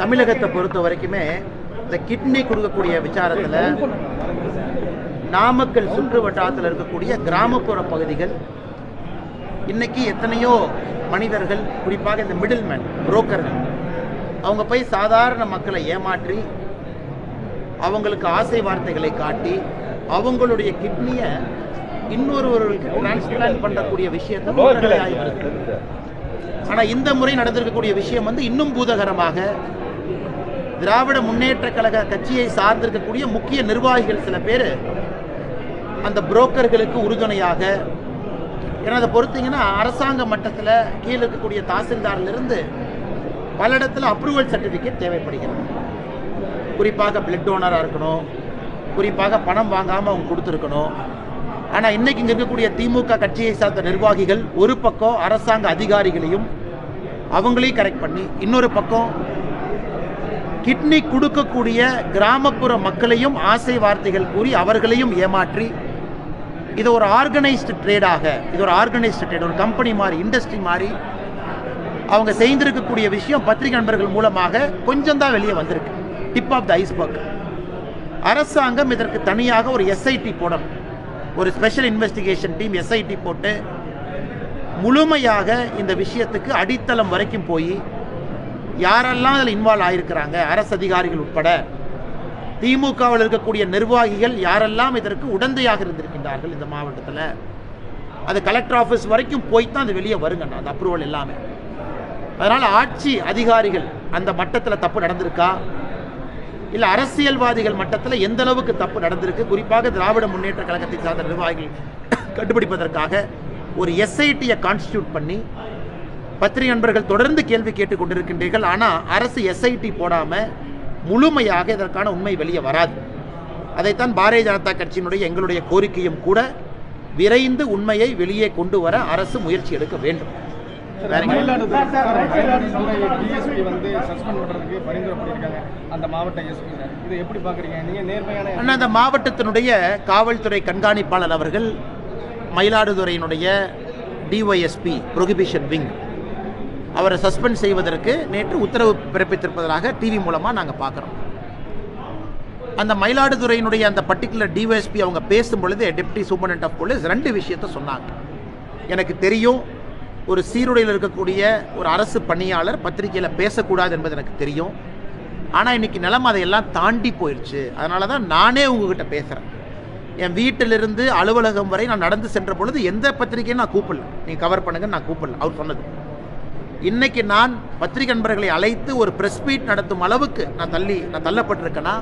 தமிழகத்தை பொறுத்த வரைக்குமே இந்த கிட்னி கொடுக்கக்கூடிய விசாரத்தில் நாமக்கல் சுற்று வட்டாரத்தில் இருக்கக்கூடிய கிராமப்புற பகுதிகள் இன்னைக்கு எத்தனையோ மனிதர்கள், குறிப்பாக இந்த மிடில் மேன் புரோக்கர்கள், அவங்க போய் சாதாரண மக்களை ஏமாற்றி அவங்களுக்கு ஆசை வார்த்தைகளை காட்டி அவங்களுடைய கிட்னியை இன்னொருவர்களுக்கு டிரான்ஸ்பிளான்ட் பண்ணக்கூடிய விஷயத்தை ஆகியிருக்கு. ஆனால் இந்த முறை நடந்திருக்கக்கூடிய விஷயம் இன்னும் பூதகரமாக திராவிட முன்னேற்ற கழக கட்சியை சார்ந்திருக்கக்கூடிய முக்கிய நிர்வாகிகள் சில பேர் அந்த புரோக்கர்களுக்கு உறுதுணையாக, ஏன்னா அதை பொறுத்தீங்கன்னா அரசாங்க மட்டத்தில் கீழே இருக்கக்கூடிய தாசில்தாரிலிருந்து பல இடத்துல அப்ரூவல் சர்டிஃபிகேட் தேவைப்படுகிறது. குறிப்பாக பிளட் டோனராக இருக்கணும், குறிப்பாக பணம் வாங்காமல் அவங்க கொடுத்துருக்கணும். ஆனால் இன்றைக்கி இங்கே இருக்கக்கூடிய திமுக கட்சியை சார்ந்த நிர்வாகிகள் ஒரு பக்கம் அரசாங்க அதிகாரிகளையும் அவங்களையும் கரெக்ட் பண்ணி, இன்னொரு பக்கம் கிட்னி கொடுக்கக்கூடிய கிராமப்புற மக்களையும் ஆசை வார்த்தைகள் கூறி அவர்களையும் ஏமாற்றி, இது ஒரு ஆர்கனைஸ்டு ட்ரேடாக, இது ஒரு ஆர்கனைஸ்டு ட்ரேட், ஒரு கம்பெனி மாதிரி, இண்டஸ்ட்ரி மாதிரி அவங்க செய்திருக்கக்கூடிய விஷயம் பத்திரிகை நண்பர்கள் மூலமாக கொஞ்சம் தான் வெளியே வந்திருக்கு. Tip of the iceberg. அரசாங்கம் இதற்கு தனியாக ஒரு எஸ்ஐடி போடணும், ஒரு ஸ்பெஷல் இன்வெஸ்டிகேஷன் டீம் எஸ்ஐடி போட்டு முழுமையாக இந்த விஷயத்துக்கு அடித்தளம் வரைக்கும் போய் யாரெல்லாம் அதில் இன்வால்வ் ஆகியிருக்கிறாங்க, அரசு அதிகாரிகள் உட்பட திமுகவில் இருக்கக்கூடிய நிர்வாகிகள் யாரெல்லாம் இதற்கு உடந்தையாக இருந்திருக்கின்றார்கள் இந்த மாவட்டத்தில், அது கலெக்டர் ஆஃபீஸ் வரைக்கும் போய் தான் அது வெளியே வருங்கண்ணா, அந்த அப்ரூவல் எல்லாமே. அதனால் ஆட்சி அதிகாரிகள் அந்த மட்டத்தில் தப்பு நடந்திருக்கா, இல்லை அரசியல்வாதிகள் மட்டத்தில் எந்த அளவுக்கு தப்பு நடந்திருக்கு, குறிப்பாக திராவிட முன்னேற்ற கழகத்தை சார்ந்த நிர்வாகிகள் கண்டுபிடிப்பதற்காக ஒரு எஸ்ஐடியை கான்ஸ்டியூட் பண்ணி பத்திரிகை நண்பர்கள் தொடர்ந்து கேள்வி கேட்டுக் கொண்டிருக்கின்றீர்கள். ஆனால் அரசு எஸ்ஐடி போடாமல் முழுமையாக இதற்கான உண்மை வெளியே வராது. அதைத்தான் பாரதிய ஜனதா கட்சியினுடைய எங்களுடைய கோரிக்கையும் கூட, விரைந்து உண்மையை வெளியே கொண்டு வர அரசு முயற்சி எடுக்க வேண்டும். அந்த மாவட்டத்தினுடைய காவல்துறை கண்காணிப்பாளர் அவர்கள் மயிலாடுதுறையினுடைய டிஒய்எஸ்பி ப்ரொஹிபிஷன் விங் அவரை சஸ்பெண்ட் செய்வதற்கு நேற்று உத்தரவு பிறப்பித்திருப்பதாக டிவி மூலமாக நாங்கள் பார்க்குறோம். அந்த மயிலாடுதுறையினுடைய அந்த பர்டிகுலர் டிஒய்எஸ்பி அவங்க பேசும் பொழுது டெப்டி சூப்பரண்ட் ஆஃப் போலீஸ் 2 விஷயத்தை சொன்னாங்க. எனக்கு தெரியும், ஒரு சீருடையில் இருக்கக்கூடிய ஒரு அரசு பணியாளர் பத்திரிகையில் பேசக்கூடாது என்பது எனக்கு தெரியும். ஆனால் இன்றைக்கி நிலைமை அதையெல்லாம் தாண்டி போயிடுச்சு. அதனால தான் நானே உங்ககிட்ட பேசுகிறேன். என் வீட்டிலிருந்து அலுவலகம் வரை நான் நடந்து சென்ற பொழுது எந்த பத்திரிகையும் நான் கூப்பிடல, நீங்கள் கவர் பண்ணுங்கன்னு நான் கூப்பிடல. அவர் சொன்னது. இன்னைக்கு நான் பத்திரிகை நண்பர்களை அழைத்து ஒரு பிரஸ் மீட் நடத்தும் அளவுக்கு நான் தள்ளப்பட்டிருக்கேன்னா,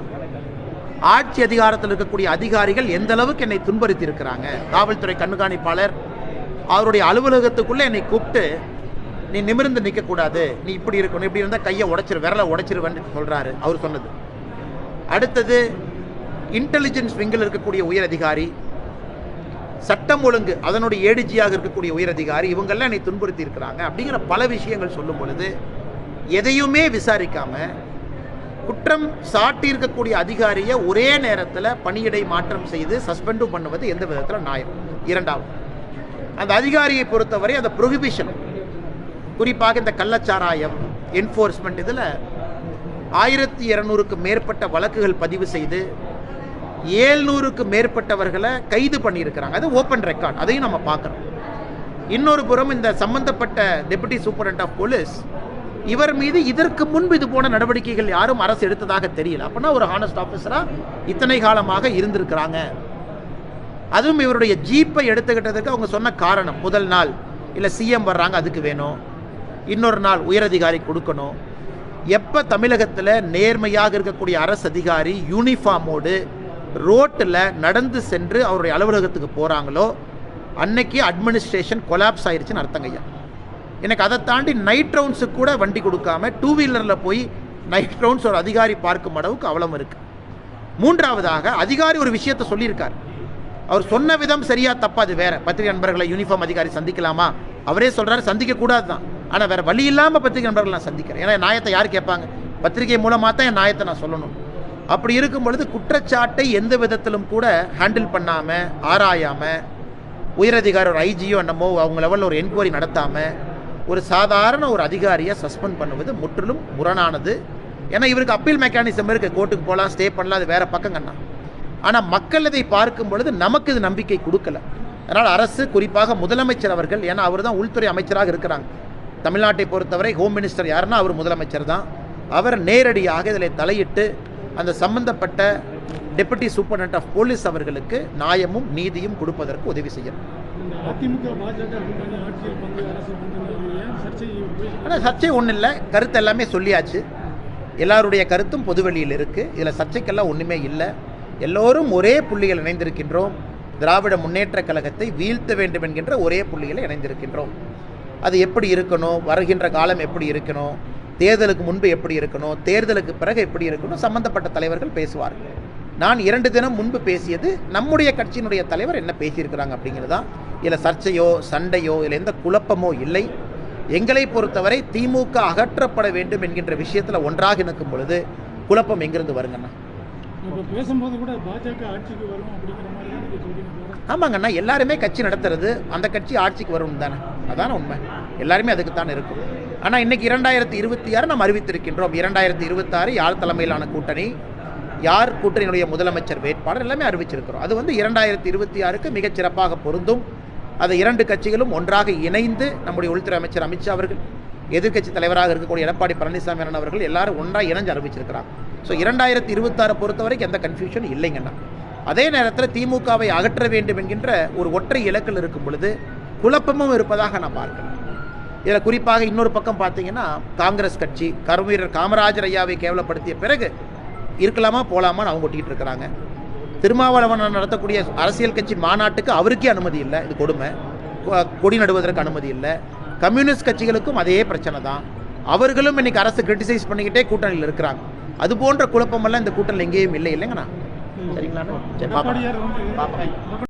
ஆட்சி அதிகாரத்தில் இருக்கக்கூடிய அதிகாரிகள் எந்த அளவுக்கு என்னை துன்புறுத்தி இருக்கிறாங்க. காவல்துறை கண்காணிப்பாளர் அவருடைய அலுவலகத்துக்குள்ளே என்னை கூப்பிட்டு, நீ நிமிர்ந்து நிற்கக்கூடாது, நீ இப்படி இருக்கணும், இப்படி இருந்தால் கையை விரலை உடைச்சிருவேன்னு சொல்கிறாரு. அவர் சொன்னது. அடுத்தது இன்டெலிஜென்ஸ் விங்கில் இருக்கக்கூடிய உயர் அதிகாரி, சட்டம் ஒழுங்கு அதனுடைய ஏடிஜியாக இருக்கக்கூடிய உயர் அதிகாரி, இவங்கெல்லாம் என்னை துன்புறுத்தி இருக்கிறாங்க அப்படிங்கிற பல விஷயங்கள் சொல்லும் பொழுது எதையுமே விசாரிக்காமல் குற்றம் சாட்டி இருக்கக்கூடிய அதிகாரியை ஒரே நேரத்தில் பணியிடை மாற்றம் செய்து சஸ்பெண்டும் பண்ணுவது எந்த விதத்தில் நியாயம்? இரண்டாவது, அந்த அதிகாரியை பொறுத்தவரை அந்த ப்ரொஹிபிஷன், குறிப்பாக இந்த கள்ளச்சாராயம் என்ஃபோர்ஸ்மெண்ட், இதில் 1200க்கு மேற்பட்ட வழக்குகள் பதிவு செய்து 700க்கு மேற்பட்டவர்களை கைது பண்ணியிருக்கிறாங்க. அது ஓப்பன் ரெக்கார்ட், அதையும் நம்ம பார்க்குறோம். இன்னொரு புறம் இந்த சம்பந்தப்பட்ட டெபுட்டி சூப்பரண்ட் ஆஃப் போலீஸ், இவர் மீது இதற்கு முன்பு இது போன நடவடிக்கைகள் யாரும் அரசு எடுத்ததாக தெரியல. அப்படின்னா ஒரு ஹானஸ்ட் ஆஃபீஸராக இத்தனை காலமாக இருந்திருக்கிறாங்க. அதுவும் இவருடைய ஜீப்பை எடுத்துக்கிட்டதுக்கு அவங்க சொன்ன காரணம், முதல் நாள் இல்லை சிஎம் வர்றாங்க அதுக்கு வேணும், இன்னொரு நாள் உயரதிகாரி கொடுக்கணும். எப்போ தமிழகத்தில் நேர்மையாக இருக்கக்கூடிய அரசு அதிகாரி யூனிஃபார்மோடு ரோட்டில் நடந்து சென்று அவருடைய அலுவலகத்துக்கு போகிறாங்களோ அன்னைக்கு அட்மினிஸ்ட்ரேஷன் கொலாப்ஸ் ஆயிடுச்சுன்னு அர்த்தங்கய்யா. எனக்கு அதை தாண்டி நைட் ரவுண்ட்ஸுக்கு கூட வண்டி கொடுக்காம 2 வீலரில் போய் நைட் ரவுண்ட்ஸ் ஒரு அதிகாரி பார்க்கும் அளவுக்கு அவலம் இருக்குது. மூன்றாவதாக, அதிகாரி ஒரு விஷயத்தை சொல்லியிருக்கார். அவர் சொன்ன விதம் சரியா தப்பா அது வேற. பத்திரிகை நண்பர்களை யூனிஃபார்ம் அதிகாரி சந்திக்கலாமா? அவரே சொல்கிறார் சந்திக்கக்கூடாது தான். ஆனால் வேறு வழி இல்லாமல் பத்திரிகை நண்பர்கள் நான் சந்திக்கிறேன். ஏன்னா நியாயத்தை யார் கேட்பாங்க? பத்திரிகை மூலமாக தான் என் நியாயத்தை நான் சொல்லணும். அப்படி இருக்கும் பொழுது குற்றச்சாட்டை எந்த விதத்திலும் கூட ஹேண்டில் பண்ணாமல், ஆராயாமல், உயரதிகாரி ஒரு ஐஜியோ என்னமோ அவங்க லெவலில் ஒரு என்கொயரி நடத்தாமல் ஒரு சாதாரண ஒரு அதிகாரியை சஸ்பெண்ட் பண்ணுவது முற்றிலும் முரணானது. ஏன்னா இவருக்கு அப்பீல் மெக்கானிசம் இருக்குது, கோர்ட்டுக்கு போகலாம், ஸ்டே பண்ணலாம், அது வேறு பக்கங்கண்ணா. ஆனால் மக்கள் இதை பார்க்கும் பொழுது நமக்கு இது நம்பிக்கை கொடுக்கல. அதனால் அரசு, குறிப்பாக முதலமைச்சர் அவர்கள், ஏன்னா அவர் தான் உள்துறை அமைச்சராக இருக்கிறாங்க தமிழ்நாட்டை பொறுத்தவரை, ஹோம் மினிஸ்டர் யாருன்னா அவர் முதலமைச்சர் தான். அவர் நேரடியாக இதில் தலையிட்டு அந்த சம்பந்தப்பட்ட டெபுட்டி சூப்பரண்ட் ஆஃப் போலீஸ் அவர்களுக்கு நியாயமும் நீதியும் கொடுப்பதற்கு உதவி செய்யணும். ஆனால் சர்ச்சை ஒன்றும் இல்லை, கருத்து எல்லாமே சொல்லியாச்சு, எல்லாருடைய கருத்தும் பொதுவெளியில் இருக்குது, இதில் சர்ச்சைக்கெல்லாம் ஒன்றுமே இல்லை. எல்லோரும் ஒரே புள்ளிகள் இணைந்திருக்கின்றோம். திராவிட முன்னேற்ற கழகத்தை வீழ்த்த வேண்டும் என்கின்ற ஒரே புள்ளிகளை இணைந்திருக்கின்றோம். அது எப்படி இருக்கணும், வருகின்ற காலம் எப்படி இருக்கணும், தேர்தலுக்கு முன்பு எப்படி இருக்கணும், தேர்தலுக்கு பிறகு எப்படி இருக்கணும், சம்பந்தப்பட்ட தலைவர்கள் பேசுவார்கள். நான் 2 தினம் முன்பு பேசியது நம்முடைய கட்சியினுடைய தலைவர் என்ன பேசியிருக்கிறாங்க அப்படிங்கிறது தான். இதில் சர்ச்சையோ சண்டையோ இதில் எந்த குழப்பமோ இல்லை. எங்களை பொறுத்தவரை திமுக அகற்றப்பட வேண்டும் என்கின்ற விஷயத்தில் ஒன்றாக நிற்கும் பொழுது குழப்பம் எங்கிருந்து வருங்கண்ணா? பேசும்போது கூட பாஜக ஆட்சிக்கு வரும் அப்படிங்கிற மாதிரி. ஆமாங்கண்ணா, எல்லாருமே கட்சி நடத்துறது அந்த கட்சி ஆட்சிக்கு வரும் தானே, அதான உண்மை. எல்லாருமே அதுக்கு தான் இருக்கும். ஆனால் இன்னைக்கு 2026 நாம் அறிவித்திருக்கின்றோம். 2026 யார் தலைமையிலான கூட்டணி, யார் கூட்டணியினுடைய முதலமைச்சர் வேட்பாளர் எல்லாமே அறிவிச்சிருக்கிறோம். அது 2026க்கு மிகச் சிறப்பாக பொருந்தும். அதை 2 கட்சிகளும் ஒன்றாக இணைந்து நம்முடைய உள்துறை அமைச்சர் அமித்ஷா அவர்கள், எதிர்க்கட்சி தலைவராக இருக்கக்கூடிய எடப்பாடி பழனிசாமி அவர்கள் எல்லாரும் ஒன்றாக இணைஞ்சு அறிவிச்சிருக்கிறாங்க. ஸோ 2026 பொறுத்த வரைக்கும் எந்த கன்ஃபியூஷன் இல்லைங்கண்ணா. அதே நேரத்தில் திமுகவை அகற்ற வேண்டும் என்கின்ற ஒரு ஒற்றை இலக்கில் இருக்கும் பொழுது குழப்பமும் இருப்பதாக நான் பார்க்கிறேன். இதில் குறிப்பாக இன்னொரு பக்கம் பார்த்தீங்கன்னா, காங்கிரஸ் கட்சி கருவீரர் காமராஜர் ஐயாவை கேவலப்படுத்திய பிறகு இருக்கலாமா போகலாமான்னு அவங்க ஒட்டிக்கிட்டு இருக்கிறாங்க. திருமாவளவன் நடத்தக்கூடிய அரசியல் கட்சி மாநாட்டுக்கு அவருக்கே அனுமதி இல்லை, இது கொடுமை. கொடி நடுவதற்கு அனுமதி இல்லை. கம்யூனிஸ்ட் கட்சிகளுக்கும் அதே பிரச்சனை தான். அவர்களும் இன்னைக்கு அரசு கிரிட்டிசைஸ் பண்ணிக்கிட்டே கூட்டணியில் இருக்கிறாங்க. அது போன்ற குழப்பமெல்லாம் இந்த கூட்டணியில் எங்கேயும் இல்லைங்கண்ணா. சரிங்களா? சரி, பாப்பா.